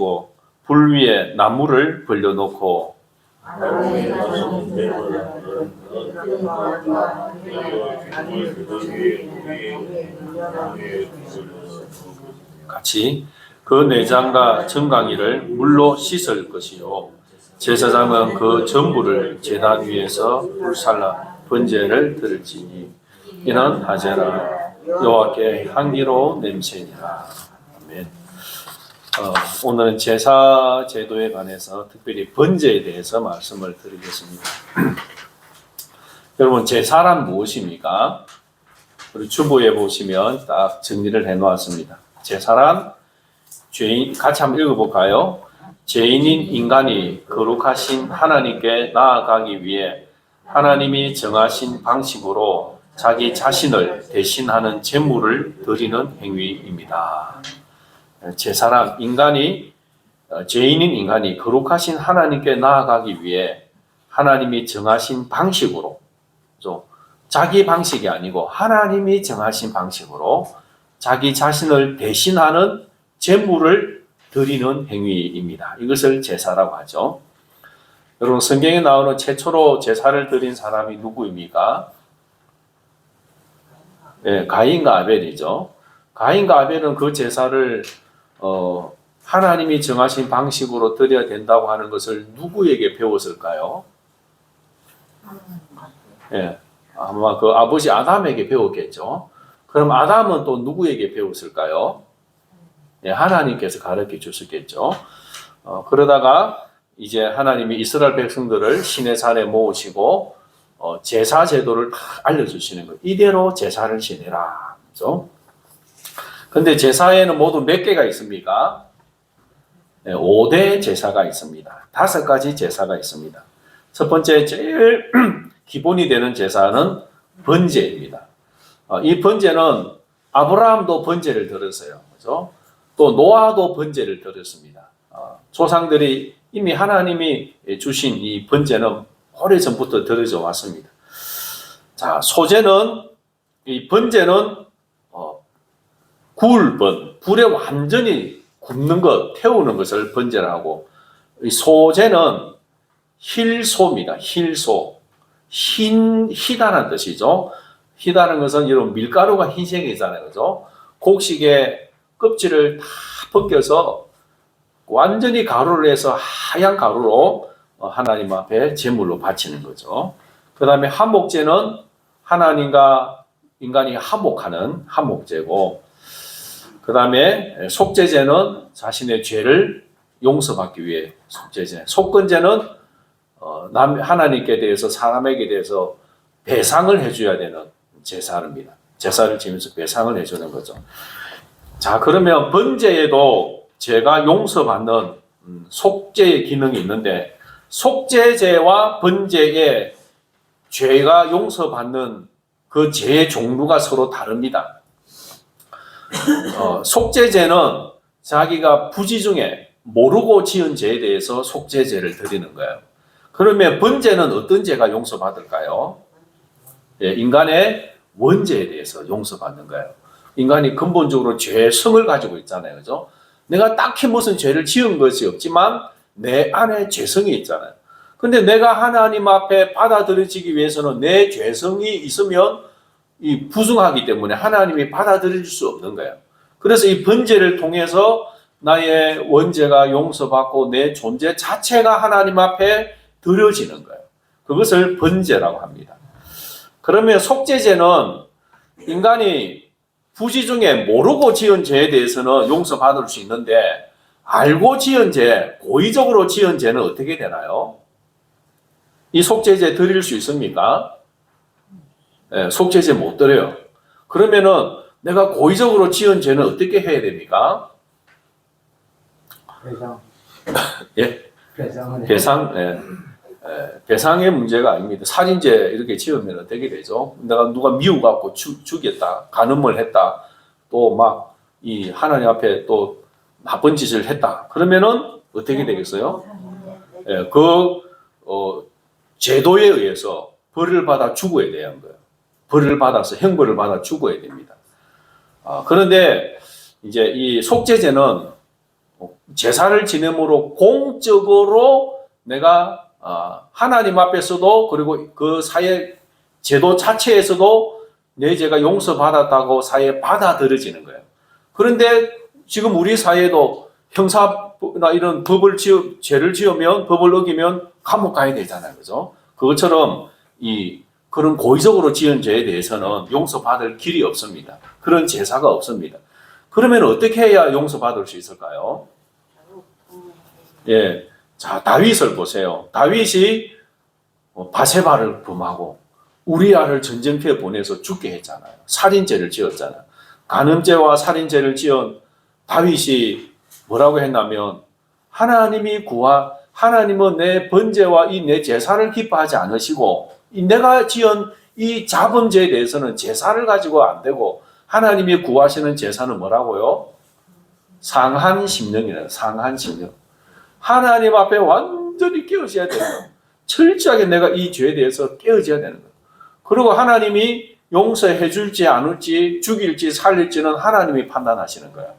모시고 불 위에 나무를 벌려놓고 같이 그 내장과 정강이를 물로 씻을 것이요 제사장은 그 전부를 제단 위에서 불살라 번제를 드릴지니 이는 하제라 여호와께 향기로운 냄새니라. 아멘. 오늘은 제사 제도에 관해서 특별히 번제에 대해서 말씀을 드리겠습니다. 여러분, 제사란 무엇입니까? 우리 주보에 보시면 딱 정리를 해 놓았습니다. 제사란 죄인, 같이 한번 읽어볼까요? 죄인인 인간이 거룩하신 하나님께 나아가기 위해 하나님이 정하신 방식으로 자기 자신을 대신하는 제물을 드리는 행위입니다. 제사란 죄인인 인간이 거룩하신 하나님께 나아가기 위해 하나님이 정하신 방식으로, 자기 방식이 아니고 하나님이 정하신 방식으로 자기 자신을 대신하는 제물을 드리는 행위입니다. 이것을 제사라고 하죠. 여러분, 성경에 나오는 최초로 제사를 드린 사람이 누구입니까? 네, 가인과 아벨이죠. 가인과 아벨은 그 제사를 하나님이 정하신 방식으로 드려야 된다고 하는 것을 누구에게 배웠을까요? 네, 아마 그 아버지 아담에게 배웠겠죠. 그럼 아담은 또 누구에게 배웠을까요? 네, 하나님께서 가르쳐 주셨겠죠. 그러다가 이제 하나님이 이스라엘 백성들을 시내산에 모으시고 제사 제도를 다 알려주시는 거예요. 이대로 제사를 지내라. 그렇죠? 근데 제사에는 모두 몇 개가 있습니까? 네, 5대 제사가 있습니다. 5가지 제사가 있습니다. 첫 번째 제일 기본이 되는 제사는 번제입니다. 이 번제는 아브라함도 번제를 드렸어요. 그렇죠? 또 노아도 번제를 드렸습니다. 조상들이 이미 하나님이 주신 이 번제는 오래전부터 드려져 왔습니다. 자, 소제는, 이 번제는 굴번, 불에 완전히 굽는 것, 태우는 것을 번제라고, 이 소제는 힐소입니다. 힐소. 희다는 뜻이죠. 희다는 것은 이런 밀가루가 흰색이잖아요. 그죠? 곡식의 껍질을 다 벗겨서 완전히 가루를 해서 하얀 가루로 하나님 앞에 제물로 바치는 거죠. 그 다음에 화목제는 하나님과 인간이 화목하는 화목제고, 그 다음에 속죄제는 자신의 죄를 용서받기 위해 속죄제. 속건제는 하나님께 대해서, 사람에게 대해서 배상을 해줘야 되는 제사입니다. 제사를 지면서 배상을 해주는 거죠. 자, 그러면 번제에도 죄가 용서받는 속죄의 기능이 있는데, 속죄제와 번제의 죄가 용서받는 그 죄의 종류가 서로 다릅니다. 속죄제는 자기가 부지중에 모르고 지은 죄에 대해서 속죄제를 드리는 거예요. 그러면 번제는 어떤 죄가 용서받을까요? 예, 인간의 원죄에 대해서 용서받는 거예요. 인간이 근본적으로 죄성을 가지고 있잖아요. 그죠? 내가 딱히 무슨 죄를 지은 것이 없지만 내 안에 죄성이 있잖아요. 근데 내가 하나님 앞에 받아들여지기 위해서는 내 죄성이 있으면 이 부승하기 때문에 하나님이 받아들일 수 없는 거예요. 그래서 이 번제를 통해서 나의 원죄가 용서받고 내 존재 자체가 하나님 앞에 드려지는 거예요. 그것을 번제라고 합니다. 그러면 속죄제는 인간이 부지중에 모르고 지은 죄에 대해서는 용서받을 수 있는데, 알고 지은 죄, 고의적으로 지은 죄는 어떻게 되나요? 이 속죄제 드릴 수 있습니까? 네, 속죄제 못 드려요. 그러면은 내가 고의적으로 지은 죄는 어떻게 해야 됩니까? 배상. 예? 배상? 예. 배상의 문제가 아닙니다. 살인죄 이렇게 지으면 어떻게 되죠? 내가 누가 미워갖고 죽였다, 간음을 했다, 또 막 이 하나님 앞에 또 나쁜 짓을 했다. 그러면은 어떻게 되겠어요? 예, 제도에 의해서 벌을 받아 죽어야 되는 거예요. 벌을 받아서 형벌을 받아 죽어야 됩니다. 그런데 이제 이 속죄제는 제사를 지냄으로 공적으로 내가 하나님 앞에서도 그리고 그 사회 제도 자체에서도 내 죄가 용서받았다고 사회에 받아들여지는 거예요. 그런데 지금 우리 사회도 형사나 이런 죄를 지으면 법을 어기면 감옥 가야 되잖아요. 그죠? 그것처럼 그런 고의적으로 지은 죄에 대해서는 용서받을 길이 없습니다. 그런 제사가 없습니다. 그러면 어떻게 해야 용서받을 수 있을까요? 예. 자, 다윗을 보세요. 다윗이 바세바를 범하고 우리아를 전쟁터에 보내서 죽게 했잖아요. 살인죄를 지었잖아요. 간음죄와 살인죄를 지은 다윗이 뭐라고 했냐면 하나님은 내 번제와 이 내 제사를 기뻐하지 않으시고 내가 지은 이 자범죄에 대해서는 제사를 가지고 안 되고 하나님이 구하시는 제사는 뭐라고요? 상한 심령이래요. 상한 심령. 하나님 앞에 완전히 깨어져야 되는 거예요. 철저하게 내가 이 죄에 대해서 깨어져야 되는 거예요. 그리고 하나님이 용서해 줄지 않을지 죽일지 살릴지는 하나님이 판단하시는 거예요.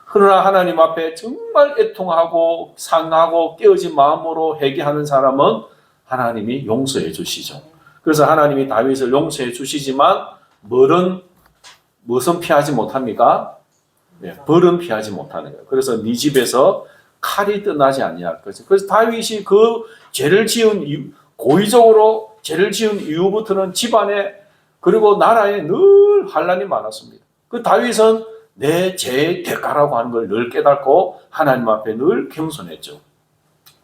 그러나 하나님 앞에 정말 애통하고 상하고 깨어진 마음으로 회개하는 사람은 하나님이 용서해 주시죠. 그래서 하나님이 다윗을 용서해 주시지만 무엇은 피하지 못합니까? 네, 벌은 피하지 못하는 거예요. 그래서 네 집에서 칼이 떠나지 아니할 것이죠. 그래서 다윗이 그 죄를 지은 이유, 고의적으로 죄를 지은 이후부터는 집안에 그리고 나라에 늘 환란이 많았습니다. 그 다윗은 내 죄의 대가라고 하는 걸 늘 깨닫고 하나님 앞에 늘 겸손했죠.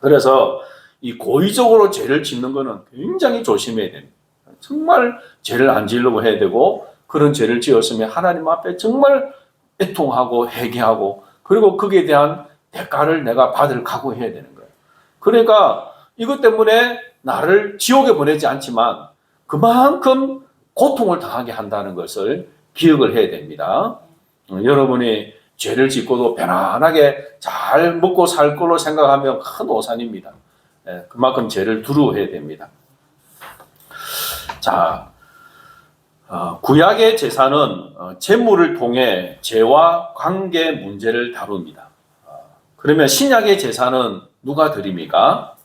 그래서 이 고의적으로 죄를 짓는 것은 굉장히 조심해야 됩니다. 정말 죄를 안 지으려고 해야 되고 그런 죄를 지었으면 하나님 앞에 정말 애통하고 회개하고 그리고 거기에 대한 대가를 내가 받을 각오해야 되는 거예요. 그러니까 이것 때문에 나를 지옥에 보내지 않지만 그만큼 고통을 당하게 한다는 것을 기억을 해야 됩니다. 여러분이 죄를 짓고도 편안하게 잘 먹고 살 걸로 생각하면 큰 오산입니다. 그만큼 죄를 두려워해야 됩니다. 자, 구약의 제사는 제물을 통해 죄와 관계 문제를 다룹니다. 그러면 신약의 제사는 누가 드립니까?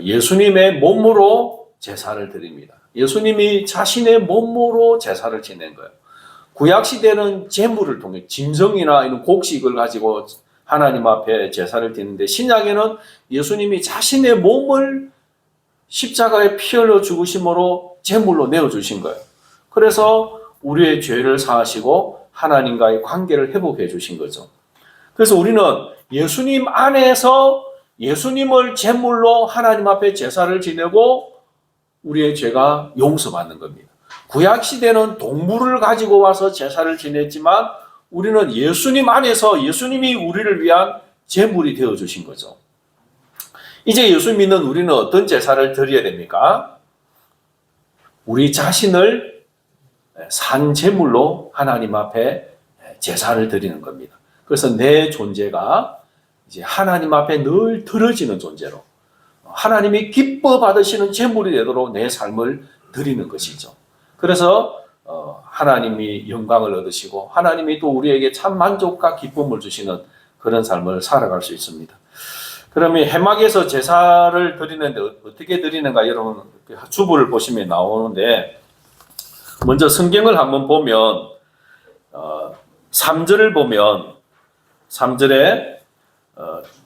예수님의 몸으로 제사를 드립니다. 예수님이 자신의 몸으로 제사를 지낸 거예요. 구약 시대는 제물을 통해 짐승이나 이런 곡식을 가지고 하나님 앞에 제사를 드리는데 신약에는 예수님이 자신의 몸을 십자가에 피 흘려 죽으심으로 제물로 내어 주신 거예요. 그래서 우리의 죄를 사하시고 하나님과의 관계를 회복해 주신 거죠. 그래서 우리는 예수님 안에서 예수님을 제물로 하나님 앞에 제사를 지내고 우리의 죄가 용서받는 겁니다. 구약 시대는 동물을 가지고 와서 제사를 지냈지만 우리는 예수님 안에서 예수님이 우리를 위한 제물이 되어 주신 거죠. 이제 예수 믿는 우리는 어떤 제사를 드려야 됩니까? 우리 자신을 산 제물로 하나님 앞에 제사를 드리는 겁니다. 그래서 내 존재가 이제 하나님 앞에 늘 드려지는 존재로 하나님이 기뻐 받으시는 제물이 되도록 내 삶을 드리는 것이죠. 그래서 하나님이 영광을 얻으시고 하나님이 또 우리에게 참 만족과 기쁨을 주시는 그런 삶을 살아갈 수 있습니다. 그러면 해막에서 제사를 드리는데 어떻게 드리는가 여러분 주부를 보시면 나오는데 먼저 성경을 한번 보면 3절을 보면 3절에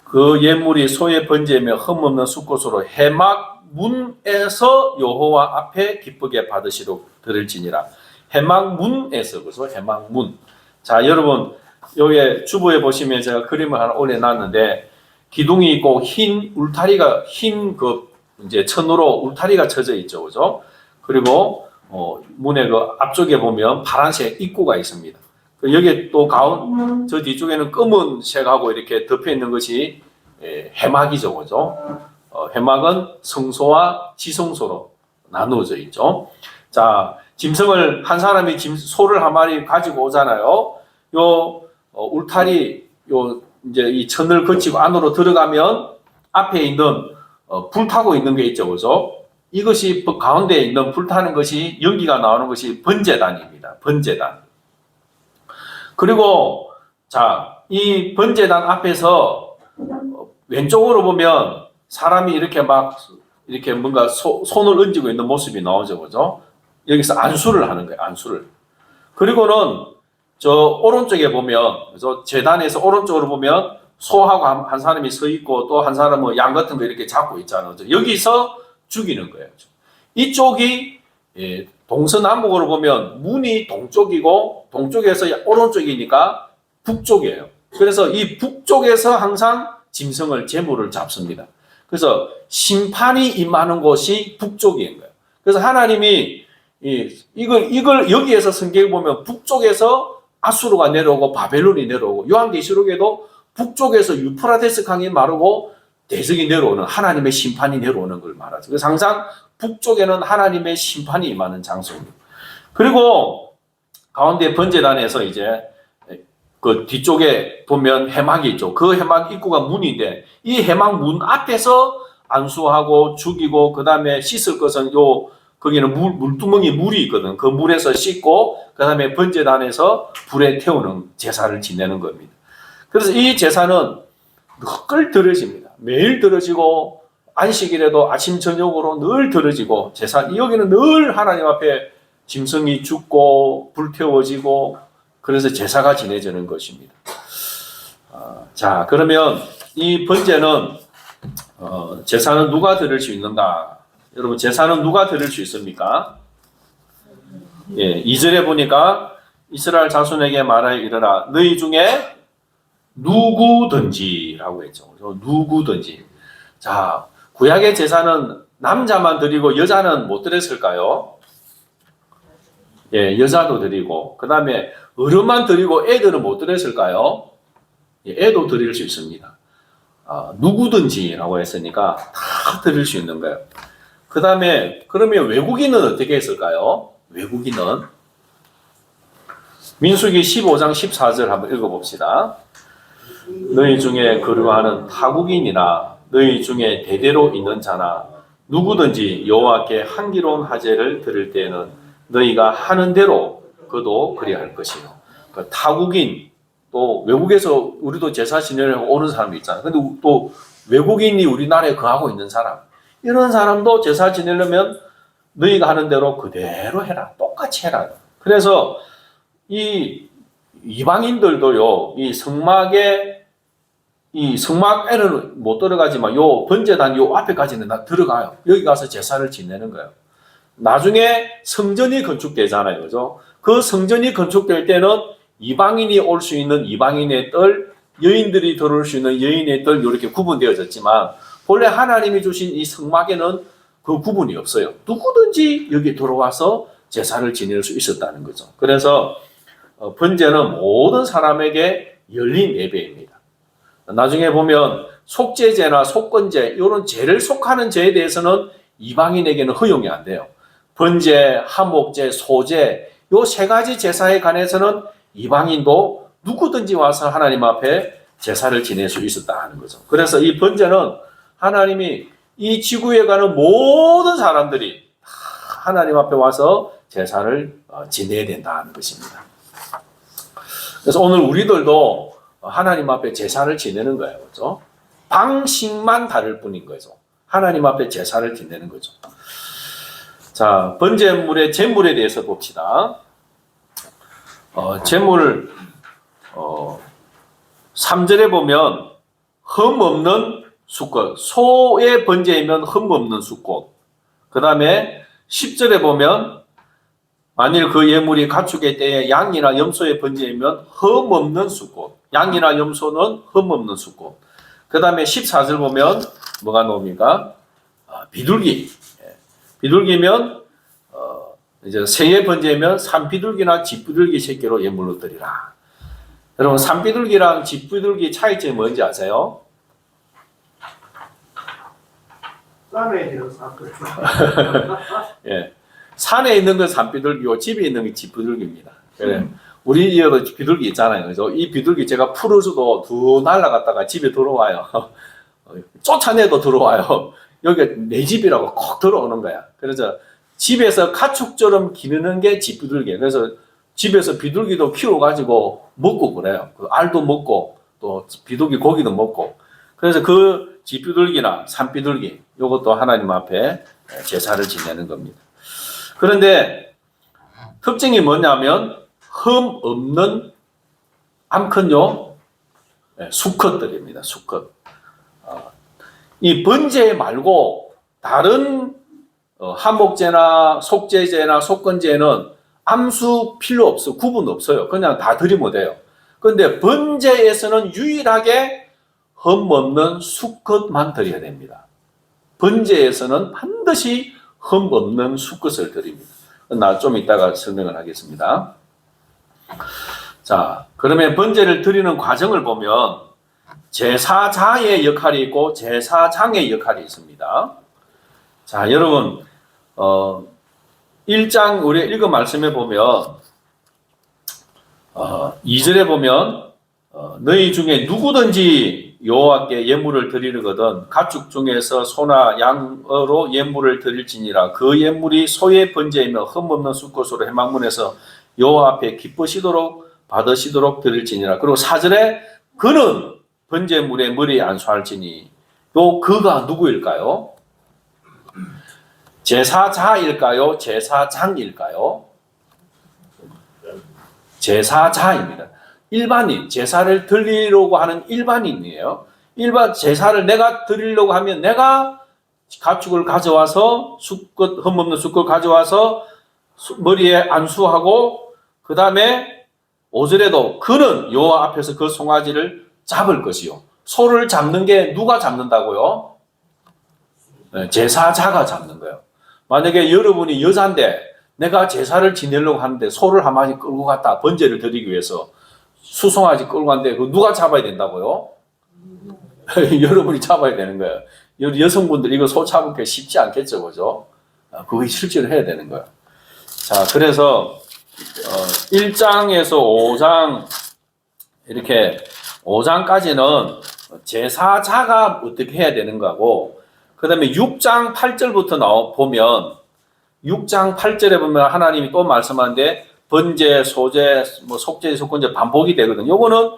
그 예물이 소의 번제며 흠없는 숫것으로 해막 문에서 여호와 앞에 기쁘게 받으시도록 드릴지니라. 해막 문에서 그래서 해막 문. 자 여러분 여기 주부에 보시면 제가 그림을 하나 올려놨는데 기둥이 있고 흰 울타리가 흰 그 이제 천으로 울타리가 쳐져 있죠, 그죠? 그리고 문의 그 앞쪽에 보면 파란색 입구가 있습니다. 여기 또 저 뒤쪽에는 검은색하고 이렇게 덮여 있는 것이 해막이죠, 그죠? 해막은 성소와 지성소로 나누어져 있죠. 자, 짐승을 한 사람이 소를 한 마리 가지고 오잖아요. 요 울타리 이제 이 천을 거치고 안으로 들어가면 앞에 있는 불타고 있는 게 있죠, 그죠? 이것이 가운데에 있는 불타는 것이 연기가 나오는 것이 번제단입니다. 번제단. 그리고 자 이 번제단 앞에서 왼쪽으로 보면 사람이 이렇게 막 이렇게 뭔가 손을 얹고 있는 모습이 나오죠, 그죠? 여기서 안수를 하는 거예요, 안수를. 그리고는 저 오른쪽에 보면, 그래서 제단에서 오른쪽으로 보면 소하고 한 사람이 서 있고 또 한 사람은 양 같은 거 이렇게 잡고 있잖아요. 그죠? 여기서 죽이는 거예요. 이쪽이 동서남북으로 보면 문이 동쪽이고 동쪽에서 오른쪽이니까 북쪽이에요. 그래서 이 북쪽에서 항상 짐승을 제물을 잡습니다. 그래서 심판이 임하는 곳이 북쪽인 거예요. 그래서 하나님이 이걸 여기에서 성경을 보면 북쪽에서 아수르가 내려오고 바벨론이 내려오고 요한계시록에도 북쪽에서 유프라테스 강이 마르고 대적이 내려오는 하나님의 심판이 내려오는 걸 말하죠. 그래서 항상 북쪽에는 하나님의 심판이 임하는 장소입니다. 그리고 가운데 번제단에서 이제 그 뒤쪽에 보면 해막이 있죠. 그 해막 입구가 문인데 이 해막 문 앞에서 안수하고 죽이고 그 다음에 씻을 것은 거기는 물두멍이 물이 있거든. 그 물에서 씻고 그 다음에 번제단에서 불에 태우는 제사를 지내는 겁니다. 그래서 이 제사는 늘 드려집니다. 매일 드려지고 안식일에도 아침 저녁으로 늘 드려지고 제사 여기는 늘 하나님 앞에 짐승이 죽고 불태워지고 그래서 제사가 지내지는 것입니다. 자, 그러면 이 번제는 제사는 누가 드릴 수 있는가? 여러분 제사는 누가 드릴 수 있습니까? 예, 2절에 보니까 이스라엘 자손에게 말하여 이르라 너희 중에 누구든지라고 했죠. 누구든지. 자, 구약의 제사는 남자만 드리고 여자는 못 드렸을까요? 예, 여자도 드리고 그 다음에 어른만 드리고 애들은 못 드렸을까요? 예, 애도 드릴 수 있습니다. 누구든지라고 했으니까 다 드릴 수 있는 거예요. 그 다음에 그러면 외국인은 어떻게 했을까요? 외국인은 민수기 15장 14절 한번 읽어봅시다. 너희 중에 거류하는 타국인이나 너희 중에 대대로 있는 자나 누구든지 여호와께 향기로운 하제를 드릴 때에는 너희가 하는 대로 그도 그리할 것이요. 그 타국인 또 외국에서 우리도 제사 지내려고 오는 사람이 있잖아요. 근데 또 외국인이 우리나라에 거하고 있는 사람 이런 사람도 제사 지내려면 너희가 하는 대로 그대로 해라. 똑같이 해라. 그래서 이 이방인들도요, 이 성막에는 못 들어가지만 요 번제단 요 앞에까지는 다 들어가요. 여기 가서 제사를 지내는 거예요. 나중에 성전이 건축되잖아요. 그죠? 그 성전이 건축될 때는 이방인이 올 수 있는 이방인의 뜰, 여인들이 들어올 수 있는 여인의 뜰, 이렇게 구분되어졌지만, 본래 하나님이 주신 이 성막에는 그 구분이 없어요. 누구든지 여기 들어와서 제사를 지낼 수 있었다는 거죠. 그래서 번제는 모든 사람에게 열린 예배입니다. 나중에 보면 속죄제나 속건제 이런 죄를 속하는 죄에 대해서는 이방인에게는 허용이 안 돼요. 번제, 하목제, 소제 이 세 가지 제사에 관해서는 이방인도 누구든지 와서 하나님 앞에 제사를 지낼 수 있었다 하는 거죠. 그래서 이 번제는 하나님이 이 지구에 가는 모든 사람들이 하나님 앞에 와서 제사를 지내야 된다는 것입니다. 그래서 오늘 우리들도 하나님 앞에 제사를 지내는 거예요. 그렇죠? 방식만 다를 뿐인 거죠. 하나님 앞에 제사를 지내는 거죠. 자, 번제물의 제물에 대해서 봅시다. 제물 3절에 보면 흠 없는 수꽃, 소의 번제이면 흠 없는 수꽃. 그 다음에 10절에 보면 만일 그 예물이 가축의 때에 양이나 염소의 번제이면 흠 없는 수꽃. 양이나 염소는 흠 없는 수꽃. 그 다음에 14절 보면 뭐가 나옵니까? 비둘기. 비둘기면 이제 새의 번제면 산비둘기나 집비둘기 새끼로 예물로 드리라. 여러분 산비둘기랑 집비둘기 차이점이 뭔지 아세요? 산에 있는 산들. 예, 산에 있는 건 산비둘기고 집에 있는 게 집비둘기입니다. 그래. 우리 집에도 비둘기 있잖아요. 그래서 이 비둘기 제가 풀어줘도 두 날라갔다가 집에 들어와요. 쫓아내도 들어와요. 여기가 내 집이라고 콕 들어오는 거야. 그래서 집에서 가축처럼 기르는 게 집비둘기예요. 그래서 집에서 비둘기도 키워가지고 먹고 그래요. 그 알도 먹고 또 비둘기 고기도 먹고 그래서 그 집비둘기나 산비둘기 이것도 하나님 앞에 제사를 지내는 겁니다. 그런데 특징이 뭐냐면 흠 없는 암컷요 수컷들입니다. 수컷. 이 번제 말고 다른 하목제나 속제제나 속건제는 암수 필요 없어 구분 없어요. 그냥 다 드리면 돼요. 그런데 번제에서는 유일하게 흠 없는 수컷만 드려야 됩니다. 번제에서는 반드시 흠 없는 수컷을 드립니다. 나 좀 이따가 설명을 하겠습니다. 자, 그러면 번제를 드리는 과정을 보면 제사자의 역할이 있고 제사장의 역할이 있습니다. 자, 여러분 1장 우리 읽은 말씀에 보면 2절에 보면 너희 중에 누구든지 여호와께 예물을 드리려거든 가축 중에서 소나 양으로 예물을 드릴지니라 그 예물이 소의 번제이며 흠없는 수컷으로 회막문에서 여호와 앞에 기쁘시도록 받으시도록 드릴지니라. 그리고 4절에 그는 번제물의 머리에 안수할지니 요 그가 누구일까요? 제사자일까요? 제사장일까요? 제사자입니다. 일반인, 제사를 드리려고 하는 일반인이에요. 일반 제사를 내가 드리려고 하면 내가 가축을 가져와서 수컷 흠없는 수컷 가져와서 머리에 안수하고 그 다음에 5절에도 그는 여호와 앞에서 그 송아지를 잡을 것이요. 소를 잡는 게 누가 잡는다고요? 네, 제사자가 잡는 거예요. 만약에 여러분이 여자인데 내가 제사를 지내려고 하는데 소를 한 마리 끌고 갔다 번제를 드리기 위해서 수송아지 끌고 갔는데 그 누가 잡아야 된다고요? 여러분이 잡아야 되는 거예요. 여성분들 이거 소 잡은 게 쉽지 않겠죠, 그죠? 그거 실제로 해야 되는 거예요. 자, 그래서 1장에서 5장 이렇게 5장까지는 제사자가 어떻게 해야 되는 거고 그 다음에 6장 8절부터 보면 6장 8절에 보면 하나님이 또 말씀하는데 번제, 소제, 뭐 속제, 속건제 반복이 되거든요. 요거는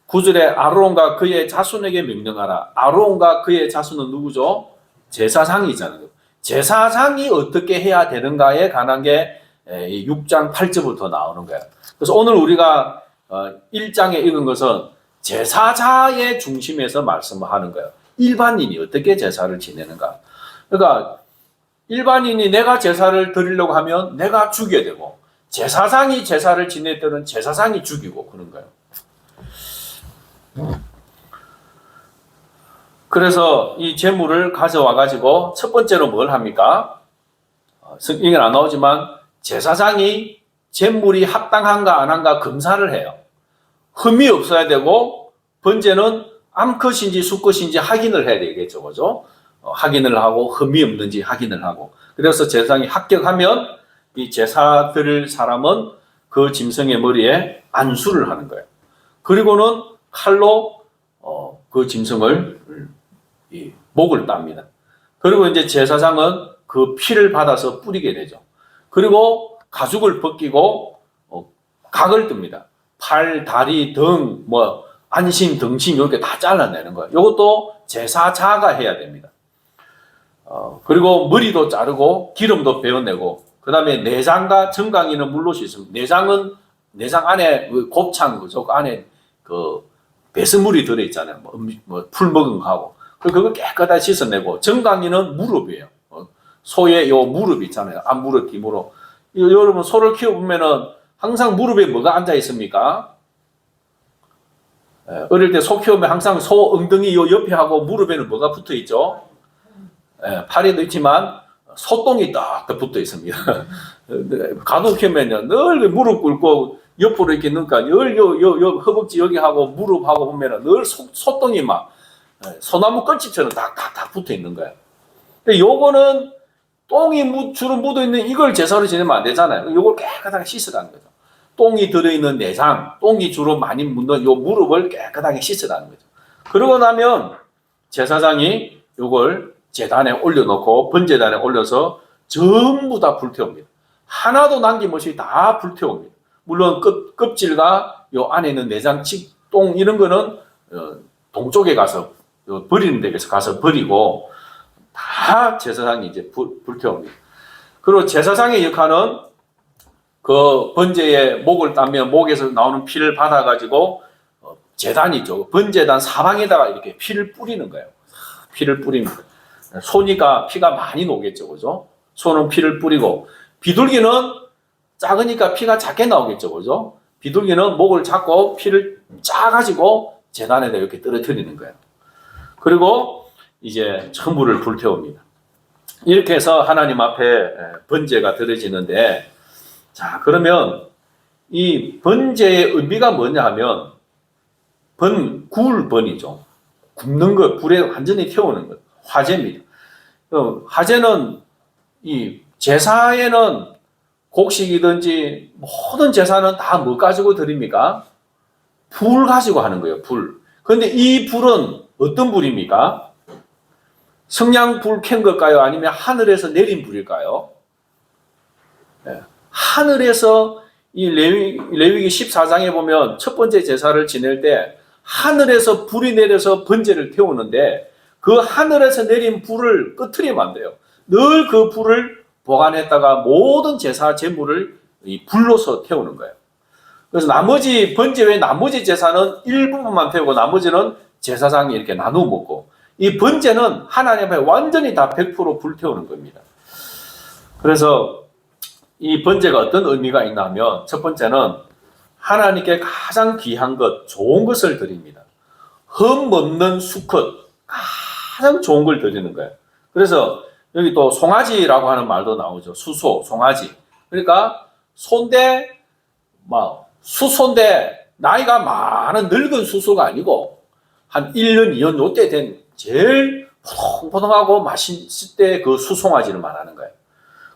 9절에 아론과 그의 자손에게 명령하라. 아론과 그의 자손은 누구죠? 제사장이잖아요. 제사장이 어떻게 해야 되는가에 관한 게 6장 8절부터 나오는 거예요. 그래서 오늘 우리가 1장에 읽은 것은 제사자의 중심에서 말씀하는 거예요. 일반인이 어떻게 제사를 지내는가. 그러니까 일반인이 내가 제사를 드리려고 하면 내가 죽여야 되고 제사장이 제사를 지낼 때는 제사장이 죽이고 그런 거예요. 그래서 이 제물을 가져와 가지고 첫 번째로 뭘 합니까? 성경에 안 나오지만 제사장이 제물이 합당한가 안 한가 검사를 해요. 흠이 없어야 되고 번제는 암컷인지 수컷인지 확인을 해야 되겠죠, 그죠? 확인을 하고 흠이 없는지 확인을 하고 그래서 제사장이 합격하면 이 제사 드릴 사람은 그 짐승의 머리에 안수를 하는 거예요. 그리고는 칼로 그 짐승을 목을 땁니다. 그리고 이제 제사장은 그 피를 받아서 뿌리게 되죠. 그리고 가죽을 벗기고 각을 뜹니다. 팔, 다리, 등, 뭐 안심, 등심 이렇게 다 잘라내는 거예요. 이것도 제사자가 해야 됩니다. 그리고 머리도 자르고 기름도 베어내고 그 다음에 내장과 정강이는 물로 씻습니다. 내장 안에 그 곱창 그 안에 그 배설물이 들어있잖아요. 뭐 풀 먹은 거 하고 그걸 깨끗하게 씻어내고 정강이는 무릎이에요. 소의 요 무릎 있잖아요. 앞무릎, 뒤무릎. 여러분 소를 키워보면은 항상 무릎에 뭐가 앉아 있습니까? 어릴 때 소 키우면 항상 소 엉덩이 요 옆에 하고 무릎에는 뭐가 붙어 있죠? 팔에도 있지만 소똥이 딱 붙어 있습니다. 가도 키우면요 늘 무릎 꿇고 옆으로 이렇게 넣으니까 늘 요 허벅지 여기 하고 무릎 하고 보면은 늘 소똥이 막 소나무 껍질처럼 다 붙어 있는 거예요. 요거는 똥이 주로 묻어 있는 이걸 제사로 지내면 안 되잖아요. 요걸 깨끗하게 씻어가는 거죠. 똥이 들어있는 내장, 똥이 주로 많이 묻는 요 무릎을 깨끗하게 씻어가는 거죠. 그러고 나면 제사장이 요걸 제단에 올려놓고 번제단에 올려서 전부 다 불태웁니다. 하나도 남김없이 다 불태웁니다. 물론 껍질과 요 안에 있는 내장 똥 이런 거는 동쪽에 가서 버리는 데 가서 버리고 다 제사장이 이제 불태웁니다. 그리고 제사장의 역할은 그 번제의 목을 따면 목에서 나오는 피를 받아가지고 제단이죠. 번제단 사방에다가 이렇게 피를 뿌리는 거예요. 피를 뿌립니다. 소니까 피가 많이 녹겠죠, 그죠? 소는 피를 뿌리고 비둘기는 작으니까 피가 작게 나오겠죠, 그죠? 비둘기는 목을 잡고 피를 짜가지고 제단에다 이렇게 떨어뜨리는 거예요. 그리고 이제 천물을 불태웁니다. 이렇게 해서 하나님 앞에 번제가 드려지는데, 자, 그러면 이 번제의 의미가 뭐냐 하면 구울 번이죠. 굽는 것, 불에 완전히 태우는 것, 화제입니다. 화제는 이 제사에는 곡식이든지 모든 제사는 다 뭐 가지고 드립니까? 불 가지고 하는 거예요, 불. 그런데 이 불은 어떤 불입니까? 성냥 불 켠 걸까요? 아니면 하늘에서 내린 불일까요? 네. 하늘에서 이 레위기 14장에 보면 첫 번째 제사를 지낼 때 하늘에서 불이 내려서 번제를 태우는데 그 하늘에서 내린 불을 끄트리면 안 돼요. 늘 그 불을 보관했다가 모든 제사 제물을 이 불로서 태우는 거예요. 그래서 나머지 번제 외에 나머지 제사는 일부분만 태우고 나머지는 제사장이 이렇게 나누어 먹고 이 번제는 하나님 앞에 완전히 다 100% 불태우는 겁니다. 그래서 이 번제가 어떤 의미가 있나 하면 첫 번째는 하나님께 가장 귀한 것, 좋은 것을 드립니다. 흠없는 수컷, 가장 좋은 걸 드리는 거예요. 그래서 여기 또 송아지라고 하는 말도 나오죠. 수소, 송아지. 그러니까 소인데, 수소인데 나이가 많은 늙은 수소가 아니고 한 1년, 2년 요때 된 제일 포동포동하고 맛있을 때 그 수송아지를 말하는 거예요.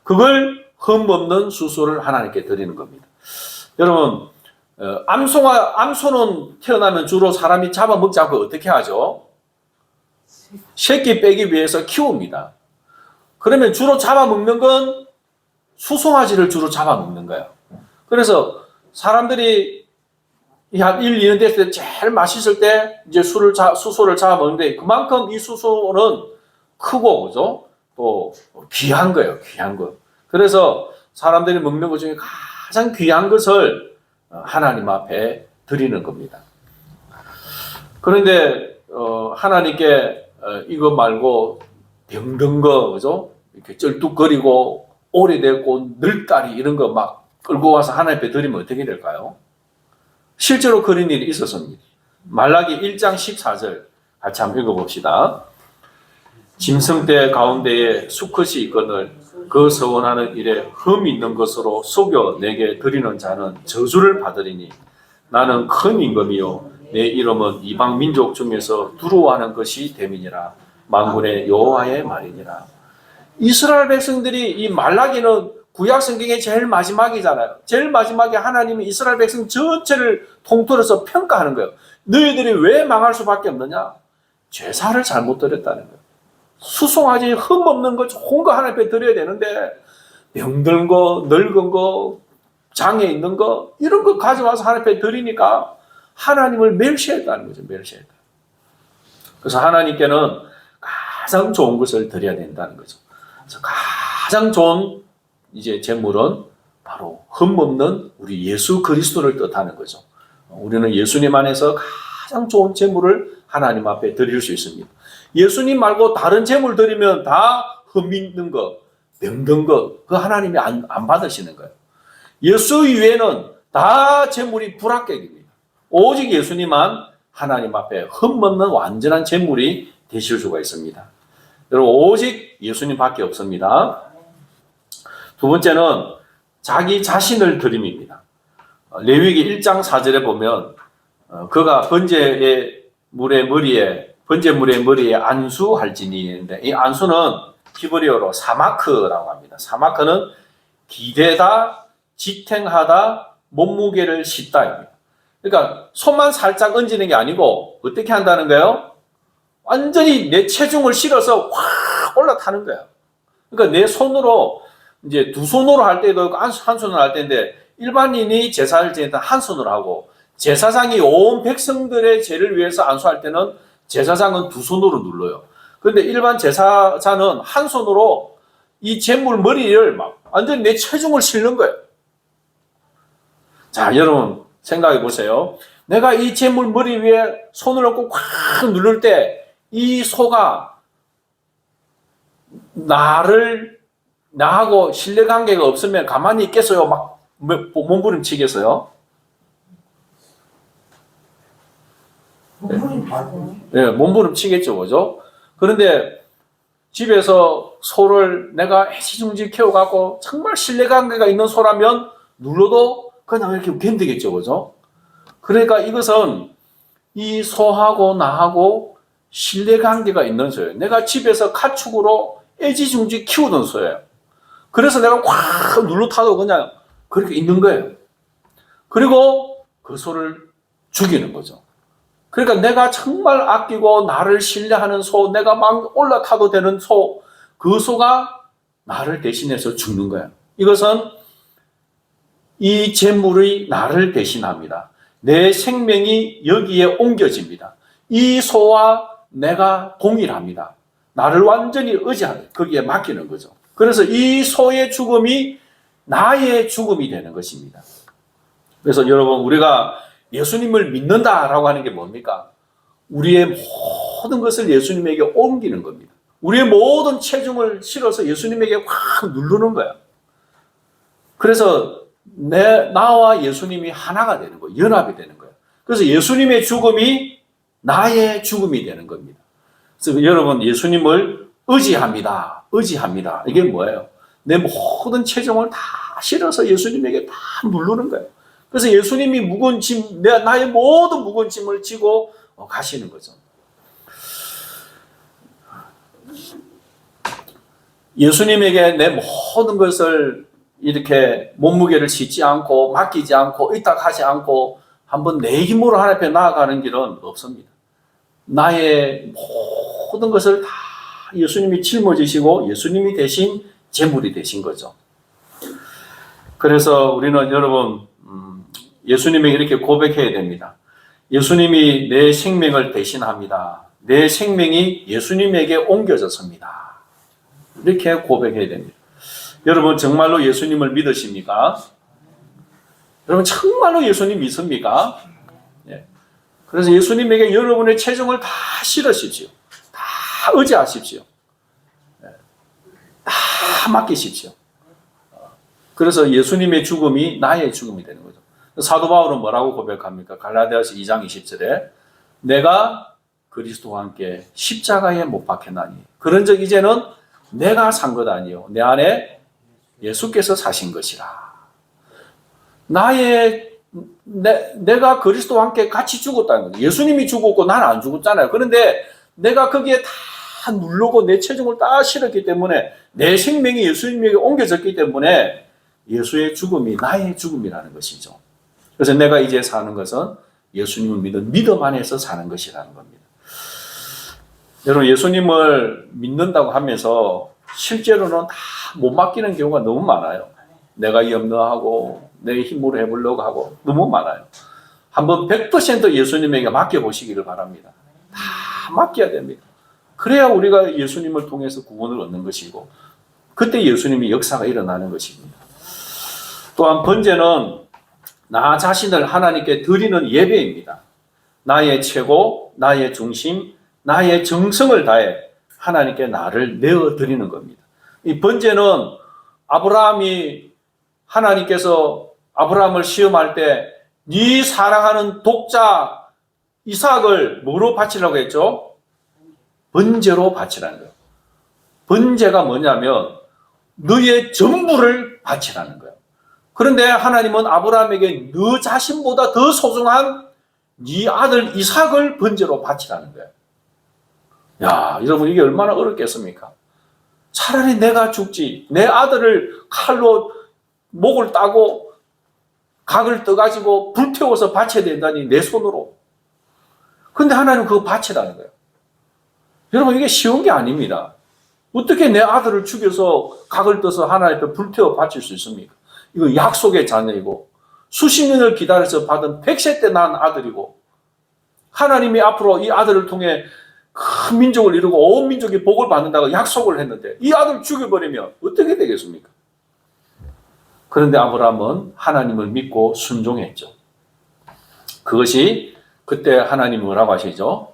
그걸 흠없는 수소를 하나님께 드리는 겁니다. 여러분, 암소는 태어나면 주로 사람이 잡아먹자고 어떻게 하죠? 새끼 빼기 위해서 키웁니다. 그러면 주로 잡아먹는 건 수송아지를 주로 잡아먹는 거예요. 그래서 사람들이 한 1, 2년 됐을 때 제일 맛있을 때 이제 수소를 잡아먹는데 그만큼 이 수소는 크고, 그죠? 또 귀한 거예요, 귀한 거. 그래서 사람들이 먹는 것 중에 가장 귀한 것을 하나님 앞에 드리는 겁니다. 그런데 하나님께 이거 말고 병든 거, 그죠? 이렇게 쩔뚝거리고 오래됐고 늙다리 이런 거 막 끌고 와서 하나님 앞에 드리면 어떻게 될까요? 실제로 그런 일이 있었습니다. 말라기 1장 14절 같이 한번 읽어봅시다. 짐승떼 가운데에 수컷이 있거늘 그 서원하는 일에 흠 있는 것으로 속여 내게 드리는 자는 저주를 받으리니 나는 큰 임금이요 내 이름은 이방 민족 중에서 두려워하는 것이 됨이니라. 만군의 여호와의 말이니라. 이스라엘 백성들이 이 말라기는 구약 성경의 제일 마지막이잖아요. 제일 마지막에 하나님이 이스라엘 백성 전체를 통틀어서 평가하는 거예요. 너희들이 왜 망할 수밖에 없느냐? 제사를 잘못 드렸다는 거예요. 수송아지 흠 없는 거 좋은 거 하나님 앞에 드려야 되는데 병든 거, 늙은 거, 장애 있는 거 이런 거 가져와서 하나님 앞에 드리니까 하나님을 멸시했다는 거죠. 멸시했다. 그래서 하나님께는 가장 좋은 것을 드려야 된다는 거죠. 그래서 가장 좋은 이제 제물은 바로 흠없는 우리 예수 그리스도를 뜻하는 거죠. 우리는 예수님 안에서 가장 좋은 제물을 하나님 앞에 드릴 수 있습니다. 예수님 말고 다른 제물 드리면 다 흠 있는 거, 병든 거, 그 하나님이 안 받으시는 거예요. 예수 이외에는 다 제물이 불합격입니다. 오직 예수님만 하나님 앞에 흠없는 완전한 제물이 되실 수가 있습니다. 여러분, 오직 예수님밖에 없습니다. 두 번째는 자기 자신을 드림입니다. 레위기 1장 4절에 보면 그가 번제의 물의 머리에 안수할지니 있는데 이 안수는 히브리어로 사마크라고 합니다. 사마크는 기대다, 지탱하다, 몸무게를 싣다입니다. 그러니까 손만 살짝 얹는 게 아니고 어떻게 한다는 거예요? 완전히 내 체중을 실어서 확 올라타는 거예요. 그러니까 내 손으로 이제 두 손으로 할 때도 있고 한 손으로 할 때인데 일반인이 제사를 지낼 때 한 손으로 하고 제사장이 온 백성들의 죄를 위해서 안수할 때는 제사장은 두 손으로 눌러요. 그런데 일반 제사자는 한 손으로 이 제물 머리를 막 완전히 내 체중을 실는 거예요. 자, 여러분 생각해 보세요. 내가 이 제물 머리 위에 손을 얹고 꽉 누를 때 이 소가 나하고 신뢰관계가 없으면 가만히 있겠어요? 막 몸부림치겠어요? 네, 몸부림치겠죠, 그죠? 그런데 집에서 소를 내가 애지중지 키워갖고 정말 신뢰관계가 있는 소라면 눌러도 그냥 이렇게 견디겠죠, 그죠? 그러니까 이것은 이 소하고 나하고 신뢰관계가 있는 소예요. 내가 집에서 가축으로 애지중지 키우던 소예요. 그래서 내가 확 눌러타도 그냥 그렇게 있는 거예요. 그리고 그 소를 죽이는 거죠. 그러니까 내가 정말 아끼고 나를 신뢰하는 소, 내가 막 올라타도 되는 소, 그 소가 나를 대신해서 죽는 거예요. 이것은 이 재물이 나를 대신합니다. 내 생명이 여기에 옮겨집니다. 이 소와 내가 동일합니다. 나를 완전히 의지하는, 거기에 맡기는 거죠. 그래서 이 소의 죽음이 나의 죽음이 되는 것입니다. 그래서 여러분, 우리가 예수님을 믿는다라고 하는 게 뭡니까? 우리의 모든 것을 예수님에게 옮기는 겁니다. 우리의 모든 체중을 실어서 예수님에게 확 누르는 거야. 그래서 나와 예수님이 하나가 되는 거예요. 연합이 되는 거예요. 그래서 예수님의 죽음이 나의 죽음이 되는 겁니다. 그래서 여러분, 예수님을 의지합니다. 의지합니다. 이게 뭐예요? 내 모든 체중을 다 실어서 예수님에게 다 누르는 거예요. 그래서 예수님이 무거운 짐, 나의 모든 무거운 짐을 지고 가시는 거죠. 예수님에게 내 모든 것을 이렇게 몸무게를 싣지 않고 맡기지 않고 의탁하지 않고 한번 내 힘으로 하나님 앞에 나아가는 길은 없습니다. 나의 모든 것을 다 예수님이 짊어지시고 예수님이 대신 제물이 되신 거죠. 그래서 우리는 여러분, 예수님에게 이렇게 고백해야 됩니다. 예수님이 내 생명을 대신합니다. 내 생명이 예수님에게 옮겨졌습니다. 이렇게 고백해야 됩니다. 여러분, 정말로 예수님을 믿으십니까? 여러분, 정말로 예수님 믿습니까? 예. 그래서 예수님에게 여러분의 체중을 다 실으십시오. 다 의지하십시오. 예. 다 맡기십시오. 그래서 예수님의 죽음이 나의 죽음이 되는 거죠. 사도 바울은 뭐라고 고백합니까? 갈라디아서 2장 20절에 내가 그리스도와 함께 십자가에 못 박혔나니 그런즉 이제는 내가 산 것 아니요 내 안에 예수께서 사신 것이라. 내가 그리스도와 함께 같이 죽었다는 거죠. 예수님이 죽었고 나는 안 죽었잖아요. 그런데 내가 거기에 다 누르고 내 체중을 다 실었기 때문에 내 생명이 예수님에게 옮겨졌기 때문에 예수의 죽음이 나의 죽음이라는 것이죠. 그래서 내가 이제 사는 것은 예수님을 믿은 믿음 안에서 사는 것이라는 겁니다. 여러분, 예수님을 믿는다고 하면서 실제로는 다 못 맡기는 경우가 너무 많아요. 내가 염려하고 내 힘으로 해보려고 하고 너무 많아요. 한번 100% 예수님에게 맡겨보시기를 바랍니다. 다 맡겨야 됩니다. 그래야 우리가 예수님을 통해서 구원을 얻는 것이고 그때 예수님의 역사가 일어나는 것입니다. 또한 번제는 나 자신을 하나님께 드리는 예배입니다. 나의 최고, 나의 중심, 나의 정성을 다해 하나님께 나를 내어드리는 겁니다. 이 번제는 아브라함이 하나님께서 아브라함을 시험할 때 네 사랑하는 독자 이삭을 뭐로 바치라고 했죠? 번제로 바치라는 거예요. 번제가 뭐냐면 너의 전부를 바치라는 거예요. 그런데 하나님은 아브라함에게 너 자신보다 더 소중한 네 아들 이삭을 번제로 바치라는 거예요. 야, 여러분, 이게 얼마나 어렵겠습니까? 차라리 내가 죽지, 내 아들을 칼로 목을 따고 각을 떠가지고 불태워서 바쳐야 된다니, 내 손으로. 그런데 하나님은 그거 바치라는 거예요. 여러분, 이게 쉬운 게 아닙니다. 어떻게 내 아들을 죽여서 각을 떠서 하나님 앞에 불태워 바칠 수 있습니까? 이거 약속의 자녀이고 수십 년을 기다려서 받은 100세 때 낳은 아들이고 하나님이 앞으로 이 아들을 통해 큰 민족을 이루고 온 민족이 복을 받는다고 약속을 했는데 이 아들을 죽여버리면 어떻게 되겠습니까? 그런데 아브라함은 하나님을 믿고 순종했죠. 그것이 그때 하나님이 뭐라고 하시죠?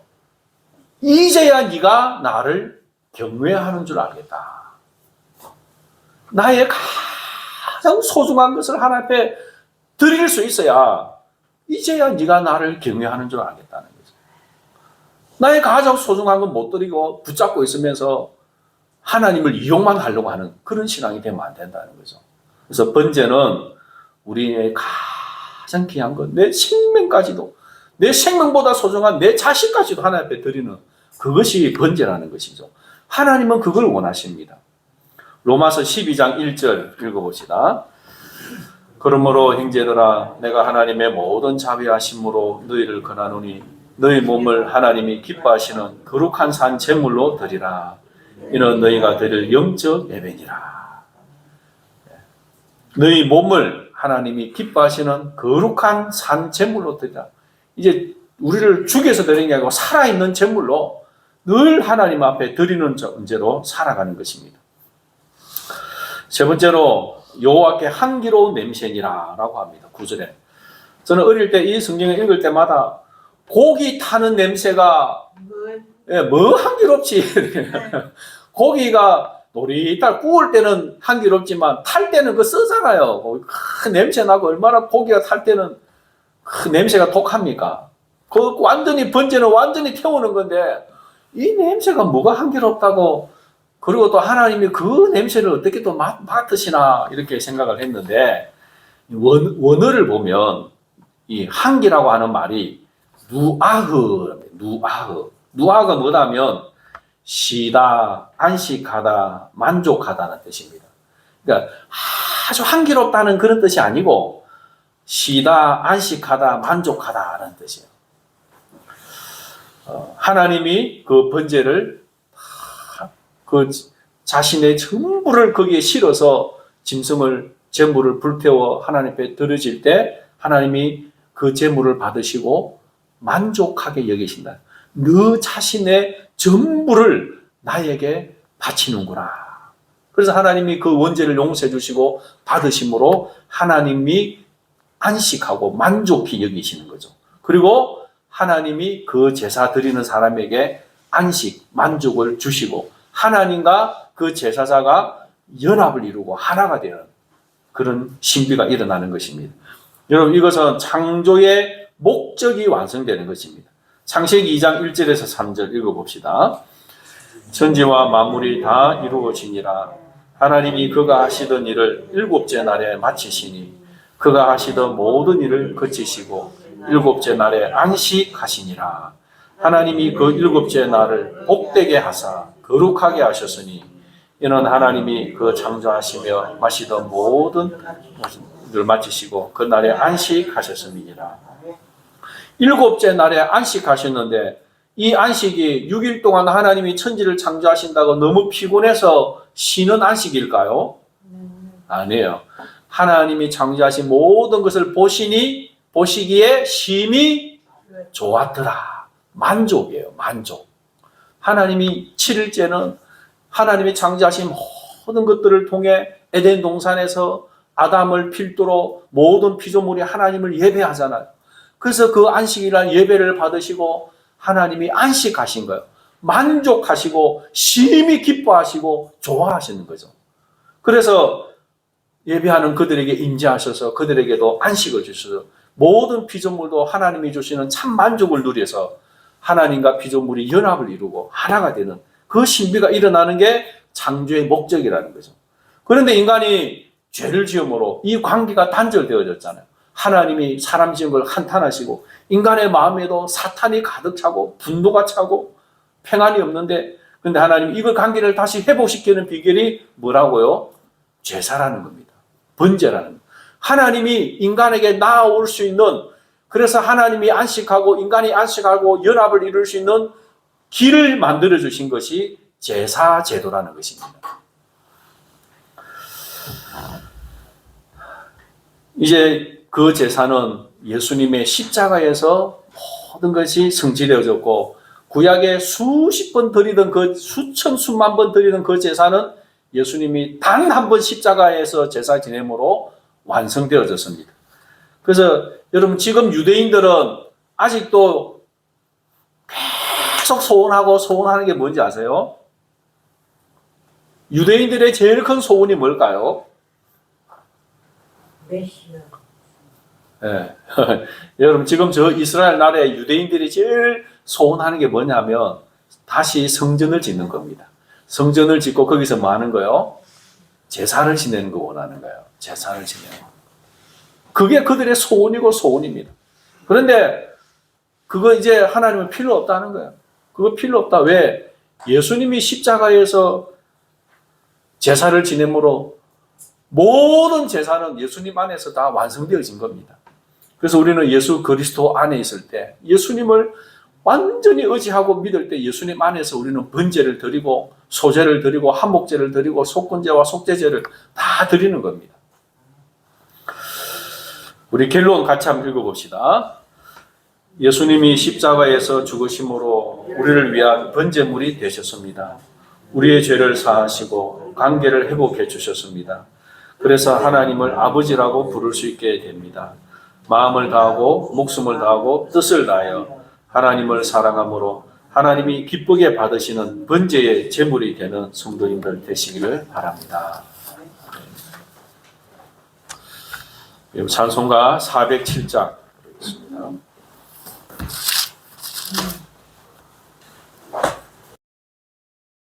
이제야 네가 나를 경외하는 줄 알겠다. 나의 가장 소중한 것을 하나님 앞에 드릴 수 있어야 이제야 네가 나를 경외하는 줄 알겠다는 거죠. 나의 가장 소중한 건 못 드리고 붙잡고 있으면서 하나님을 이용만 하려고 하는 그런 신앙이 되면 안 된다는 거죠. 그래서 번제는 우리의 가장 귀한 것, 내 생명까지도, 내 생명보다 소중한 내 자식까지도 하나님 앞에 드리는 그것이 번제라는 것이죠. 하나님은 그걸 원하십니다. 로마서 12장 1절 읽어봅시다. 그러므로 형제들아 내가 하나님의 모든 자비하심으로 너희를 권하노니 너희 몸을 하나님이 기뻐하시는 거룩한 산 제물로 드리라. 이는 너희가 드릴 영적 예배니라. 너희 몸을 하나님이 기뻐하시는 거룩한 산 제물로 드리라. 이제 우리를 죽여서 드리는 게 아니고 살아있는 제물로 늘 하나님 앞에 드리는 존재로 살아가는 것입니다. 세 번째로 여호와께 향기로운 냄새니라 라고 합니다. 9절에. 저는 어릴 때 이 성경을 읽을 때마다 고기 타는 냄새가 뭐 향기롭지. 고기가 노릿할 구울 때는 향기롭지만 탈 때는 그 쓰잖아요. 그 냄새 나고 얼마나 고기가 탈 때는 그 냄새가 독합니까? 그 완전히 번제는 완전히 태우는 건데 이 냄새가 뭐가 향기롭다고 그리고 또 하나님이 그 냄새를 어떻게 또 맡으시나 이렇게 생각을 했는데 원어를 보면 이 향기라고 하는 말이 누아흐가 뭐냐면 쉬다, 안식하다, 만족하다는 뜻입니다. 그러니까 아주 향기롭다는 그런 뜻이 아니고 쉬다, 안식하다, 만족하다라는 뜻이에요. 하나님이 그 번제를 그 자신의 전부를 거기에 실어서 짐승을 제물을 불태워 하나님 앞에 드려질 때 하나님이 그 제물을 받으시고 만족하게 여기신다. 너 자신의 전부를 나에게 바치는구나. 그래서 하나님이 그 원죄를 용서해 주시고 받으심으로 하나님이 안식하고 만족히 여기시는 거죠. 그리고 하나님이 그 제사 드리는 사람에게 안식, 만족을 주시고 하나님과 그 제사자가 연합을 이루고 하나가 되는 그런 신비가 일어나는 것입니다. 여러분 이것은 창조의 목적이 완성되는 것입니다. 창세기 2장 1절에서 3절 읽어봅시다. 천지와 만물이 다 이루어지니라. 하나님이 그가 하시던 일을 일곱째 날에 마치시니 그가 하시던 모든 일을 그치시고 일곱째 날에 안식하시니라. 하나님이 그 일곱째 날을 복되게 하사 거룩하게 하셨으니 이는 하나님이 그 창조하시며 마시던 모든 일을 마치시고 그 날에 안식하셨음이니라. 일곱째 날에 안식하셨는데 이 안식이 6일 동안 하나님이 천지를 창조하신다고 너무 피곤해서 쉬는 안식일까요? 아니에요. 하나님이 창조하신 모든 것을 보시기에 심히 좋았더라. 만족이에요. 만족. 하나님이 7일째는 하나님이 창조하신 모든 것들을 통해 에덴 동산에서 아담을 필두로 모든 피조물이 하나님을 예배하잖아요. 그래서 그 안식일날 예배를 받으시고 하나님이 안식하신 거예요. 만족하시고 심히 기뻐하시고 좋아하시는 거죠. 그래서 예배하는 그들에게 임재하셔서 그들에게도 안식을 주셔서 모든 피조물도 하나님이 주시는 참 만족을 누려서 하나님과 피조물이 연합을 이루고 하나가 되는 그 신비가 일어나는 게 창조의 목적이라는 거죠. 그런데 인간이 죄를 지음으로 이 관계가 단절되어졌잖아요. 하나님이 사람 지은 걸 한탄하시고 인간의 마음에도 사탄이 가득 차고 분노가 차고 평안이 없는데 근데 하나님 이걸 관계를 다시 회복시키는 비결이 뭐라고요? 제사라는 겁니다. 번제라는 겁니다. 하나님이 인간에게 나아올 수 있는 그래서 하나님이 안식하고 인간이 안식하고 연합을 이룰 수 있는 길을 만들어 주신 것이 제사 제도라는 것입니다. 이제 그 제사는 예수님의 십자가에서 모든 것이 성취되어졌고 구약에 수십 번 드리던 그 수천 수만 번 드리던 그 제사는 예수님이 단 한 번 십자가에서 제사 지냄으로 완성되어졌습니다. 그래서 여러분 지금 유대인들은 아직도 계속 소원하는 게 뭔지 아세요? 유대인들의 제일 큰 소원이 뭘까요? 메시아. 예. 여러분 지금 저 이스라엘 나라의 유대인들이 제일 소원하는 게 뭐냐면 다시 성전을 짓는 겁니다. 성전을 짓고 거기서 뭐 하는 거요? 제사를 지내는 거 원하는 거예요. 제사를 지내는 거. 그게 그들의 소원이고 소원입니다. 그런데 그거 이제 하나님은 필요 없다는 거예요. 그거 필요 없다. 왜? 예수님이 십자가에서 제사를 지냄으로 모든 제사는 예수님 안에서 다 완성되어진 겁니다. 그래서 우리는 예수 그리스도 안에 있을 때 예수님을 완전히 의지하고 믿을 때 예수님 안에서 우리는 번제를 드리고 소제를 드리고 한목제를 드리고 속건제와 속죄제를 다 드리는 겁니다. 우리 결론 같이 한번 읽어봅시다. 예수님이 십자가에서 죽으심으로 우리를 위한 번제물이 되셨습니다. 우리의 죄를 사하시고 관계를 회복해 주셨습니다. 그래서 하나님을 아버지라고 부를 수 있게 됩니다. 마음을 다하고 목숨을 다하고 뜻을 다하여 하나님을 사랑함으로 하나님이 기쁘게 받으시는 번제의 제물이 되는 성도님들 되시기를 바랍니다. 찬송가 407장